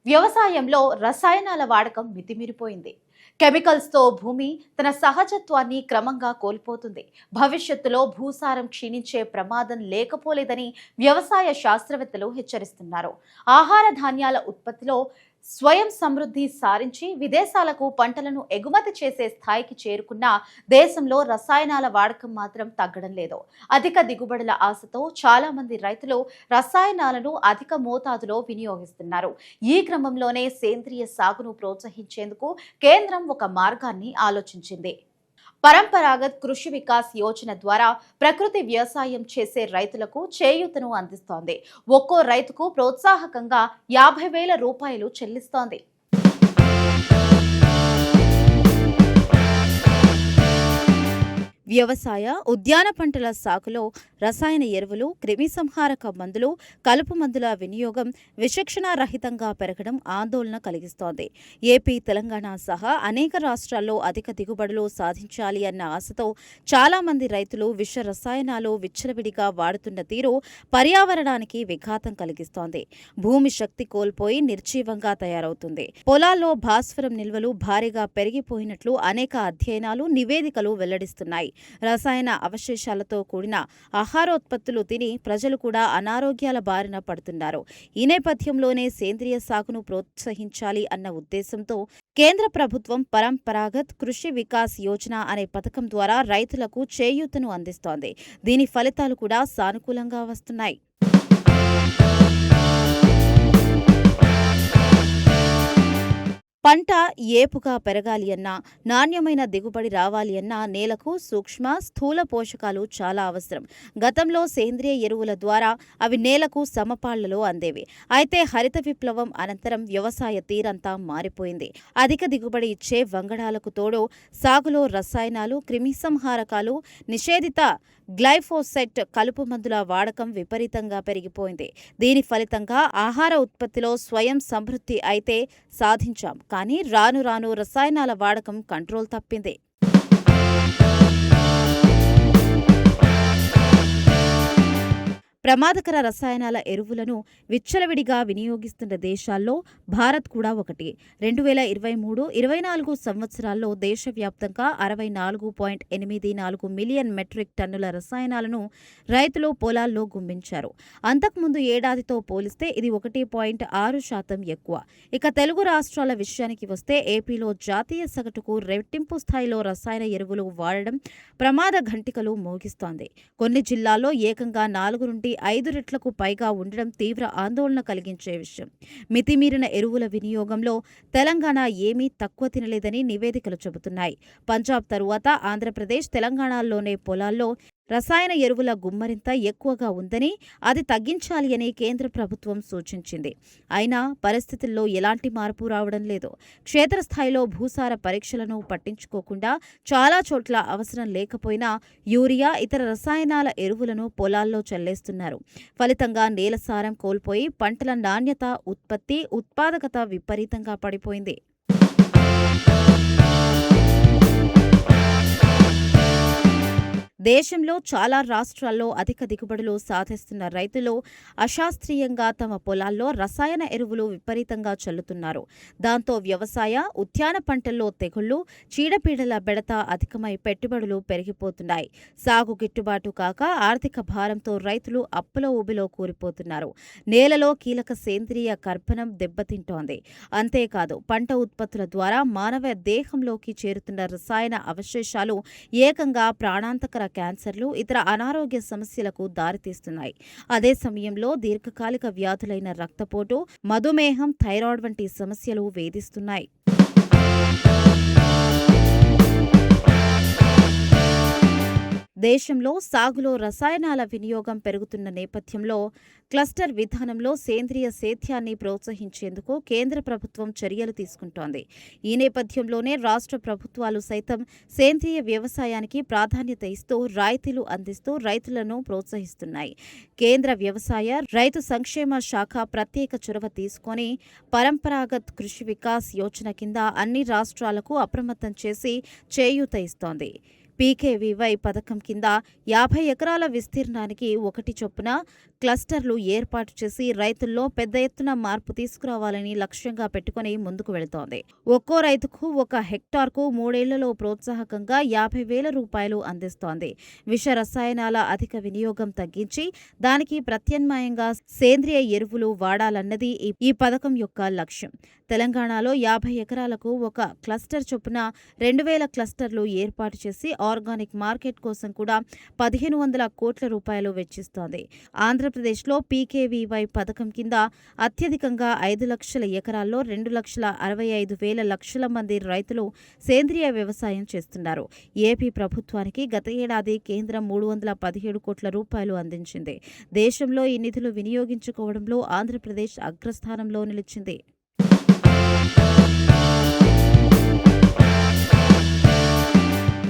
వ్యవసాయంలో రసాయనాల వాడకం మితిమీరిపోయింది. కెమికల్స్తో భూమి తన సహజత్వాన్ని క్రమంగా కోల్పోతుంది. భవిష్యత్తులో భూసారం క్షీణించే ప్రమాదం లేకపోలేదని వ్యవసాయ శాస్త్రవేత్తలు హెచ్చరిస్తున్నారు. ఆహార ధాన్యాల ఉత్పత్తిలో స్వయం సమృద్ధి సారించి విదేశాలకు పంటలను ఎగుమతి చేసే స్థాయికి చేరుకున్న దేశంలో రసాయనాల వాడకం మాత్రం తగ్గడం లేదు. అధిక దిగుబడుల ఆశతో చాలా మంది రైతులు రసాయనాలను అధిక మోతాదులో వినియోగిస్తున్నారు. ఈ క్రమంలోనే సేంద్రియ సాగును ప్రోత్సహించేందుకు కేంద్రం ఒక మార్గాన్ని ఆలోచించింది. పరంపరాగత్ కృషి వికాస్ యోజన ద్వారా ప్రకృతి వ్యవసాయం చేసే రైతులకు చేయూతను అందిస్తోంది. ఒక్కో రైతుకు ప్రోత్సాహకంగా 50,000 రూపాయలు చెల్లిస్తోంది. వ్యవసాయ, ఉద్యాన పంటల సాగులో రసాయన ఎరువులు, క్రిమిసంహారక మందులు, కలుపు మందుల వినియోగం విచక్షణారహితంగా పెరగడం ఆందోళన కలిగిస్తోంది. ఏపీ, తెలంగాణ సహా అనేక రాష్ట్రాల్లో అధిక దిగుబడులు సాధించాలి అన్న ఆశతో చాలా మంది రైతులు విష రసాయనాలు విచ్చలవిడిగా వాడుతున్న తీరు పర్యావరణానికి విఘాతం కలిగిస్తోంది. భూమి శక్తి కోల్పోయి నిర్జీవంగా తయారవుతుంది. పొలాల్లో భాస్వరం నిల్వలు భారీగా పెరిగిపోయినట్లు అనేక అధ్యయనాలు, నివేదికలు వెల్లడిస్తున్నాయి. రసాయన అవశేషాలతో కూడిన ఆహారోత్పత్తులు తిని ప్రజలు కూడా అనారోగ్యాల బారిన పడుతున్నారు. ఈ నేపథ్యంలోనే సేంద్రియ సాగును ప్రోత్సహించాలి అన్న ఉద్దేశంతో కేంద్ర ప్రభుత్వం పరంపరాగత్ కృషి వికాస్ యోజన అనే పథకం ద్వారా రైతులకు చేయూతను అందిస్తోంది. దీని ఫలితాలు కూడా సానుకూలంగా వస్తున్నాయి. పంట ఏపుగా పెరగాలి అన్నా, నాణ్యమైన దిగుబడి రావాలి అన్నా నేలకు సూక్ష్మ, స్థూల పోషకాలు చాలా అవసరం. గతంలో సేంద్రియ ఎరువుల ద్వారా అవి నేలకు సమపాళ్లలో అందేవి. అయితే హరిత విప్లవం అనంతరం వ్యవసాయ తీరంతా మారిపోయింది. అధిక దిగుబడి ఇచ్చే వంగడాలకు తోడు సాగులో రసాయనాలు, క్రిమిసంహారకాలు, నిషేధిత గ్లైఫోసెట్ కలుపు మందుల వాడకం విపరీతంగా పెరిగిపోయింది. దీని ఫలితంగా ఆహార ఉత్పత్తిలో స్వయం సమృద్ధి అయితే సాధించాం, కానీ రాను రాను రసాయనాల వాడకం కంట్రోల్ తప్పింది. ప్రమాదకర రసాయనాల ఎరువులను విచ్చలవిడిగా వినియోగిస్తున్న దేశాల్లో భారత్ కూడా ఒకటి. 2023-24 సంవత్సరాల్లో దేశవ్యాప్తంగా 64.84 మిలియన్ మెట్రిక్ టన్నుల రసాయనాలను రైతులు పొలాల్లో గుమ్మించారు. అంతకుముందు ఏడాదితో పోలిస్తే ఇది 1.6% ఎక్కువ. ఇక తెలుగు రాష్ట్రాల విషయానికి వస్తే ఏపీలో జాతీయ సగటుకు రెట్టింపు స్థాయిలో రసాయన ఎరువులు వాడడం ప్రమాద ఘంటికలు మోగిస్తోంది. కొన్ని జిల్లాల్లో ఏకంగా 4 నుండి 5 రెట్లకు పైగా ఉండడం తీవ్ర ఆందోళన కలిగించే విషయం. మితిమీరిన ఎరువుల వినియోగంలో తెలంగాణ ఏమీ తక్కువ తినలేదని నివేదికలు చెబుతున్నాయి. పంజాబ్ తరువాత ఆంధ్రప్రదేశ్, తెలంగాణలోనే పొలాల్లో రసాయన ఎరువుల గుమ్మరింత ఎక్కువగా ఉందని, అది తగ్గించాలి అని కేంద్ర ప్రభుత్వం సూచించింది. అయినా పరిస్థితుల్లో ఎలాంటి మార్పు రావడం లేదు. క్షేత్రస్థాయిలో భూసార పరీక్షలను పట్టించుకోకుండా చాలా చోట్ల అవసరం లేకపోయినా యూరియా, ఇతర రసాయనాల ఎరువులను పొలాల్లో చల్లేస్తున్నారు. ఫలితంగా నేల సారం కోల్పోయి పంటల నాణ్యత, ఉత్పత్తి, ఉత్పాదకత విపరీతంగా పడిపోయింది. దేశంలో చాలా రాష్ట్రాల్లో అధిక దిగుబడులు సాధిస్తున్న రైతులు అశాస్త్రీయంగా తమ పొలాల్లో రసాయన ఎరువులు విపరీతంగా చల్లుతున్నారు. దాంతో వ్యవసాయ, ఉద్యాన పంటల్లో తెగుళ్లు, చీడపీడల బెడత అధికమై పెట్టుబడులు పెరిగిపోతున్నాయి. సాగు గిట్టుబాటు కాక ఆర్థిక భారంతో రైతులు అప్పుల ఊబిలో కూలిపోతున్నారు. నేలలో కీలక సేంద్రియ కర్బనం దెబ్బతింటోంది. అంతేకాదు పంట ఉత్పత్తుల ద్వారా మానవ దేహంలోకి చేరుతున్న రసాయన అవశేషాలు ఏకంగా ప్రాణాంతకర క్యాన్సర్లు, ఇతర అనారోగ్య సమస్యలకు దారితీస్తున్నాయి. అదే సమయంలో దీర్ఘకాలిక వ్యాధులైన రక్తపోటు, మధుమేహం, థైరాయిడ్ వంటి సమస్యలు వేధిస్తున్నాయి. దేశంలో సాగులో రసాయనాల వినియోగం పెరుగుతున్న నేపథ్యంలో క్లస్టర్ విధానంలో సేంద్రియ సేద్యాన్ని ప్రోత్సహించేందుకు కేంద్ర ప్రభుత్వం చర్యలు తీసుకుంటోంది. ఈ నేపథ్యంలోనే రాష్ట్ర ప్రభుత్వాలు సైతం సేంద్రియ వ్యవసాయానికి ప్రాధాన్యత ఇస్తూ రాయితీలు అందిస్తూ రైతులను ప్రోత్సహిస్తున్నాయి. కేంద్ర వ్యవసాయ, రైతు సంక్షేమ శాఖ ప్రత్యేక చొరవ తీసుకొని పరంపరాగత్ కృషి వికాస్ యోజన కింద అన్ని రాష్ట్రాలకు అప్రమత్తం చేసి చేయూత ఇస్తోంది. పీకేవీవై పథకం కింద 50 ఎకరాల విస్తీర్ణానికి 1 చొప్పున క్లస్టర్లు ఏర్పాటు చేసి రైతుల్లో పెద్ద ఎత్తున మార్పు తీసుకురావాలని లక్ష్యంగా పెట్టుకుని ముందుకు వెళుతోంది. ఒక్కో రైతుకు 1 హెక్టార్కు 3 ఏళ్లలో ప్రోత్సాహకంగా 50,000 రూపాయలు అందిస్తోంది. విష రసాయనాల అధిక వినియోగం తగ్గించి దానికి ప్రత్యామ్నాయంగా సేంద్రియ ఎరువులు వాడాలన్నది ఈ పథకం యొక్క లక్ష్యం. తెలంగాణలో 50 ఎకరాలకు 1 క్లస్టర్ చొప్పున 2,000 క్లస్టర్లు ఏర్పాటు చేసి ఆర్గానిక్ మార్కెట్ కోసం కూడా 1,500 కోట్ల రూపాయలు వెచ్చిస్తోంది. ఆంధ్రప్రదేశ్లో పీకేవీవై పథకం కింద అత్యధికంగా 5 లక్షల ఎకరాల్లో 2,65,000 లక్షల మంది రైతులు సేంద్రియ వ్యవసాయం చేస్తున్నారు. ఏపీ ప్రభుత్వానికి గత ఏడాది కేంద్రం 317 కోట్ల రూపాయలు అందించింది. దేశంలో ఈ నిధులు వినియోగించుకోవడంలో ఆంధ్రప్రదేశ్ అగ్రస్థానంలో నిలిచింది.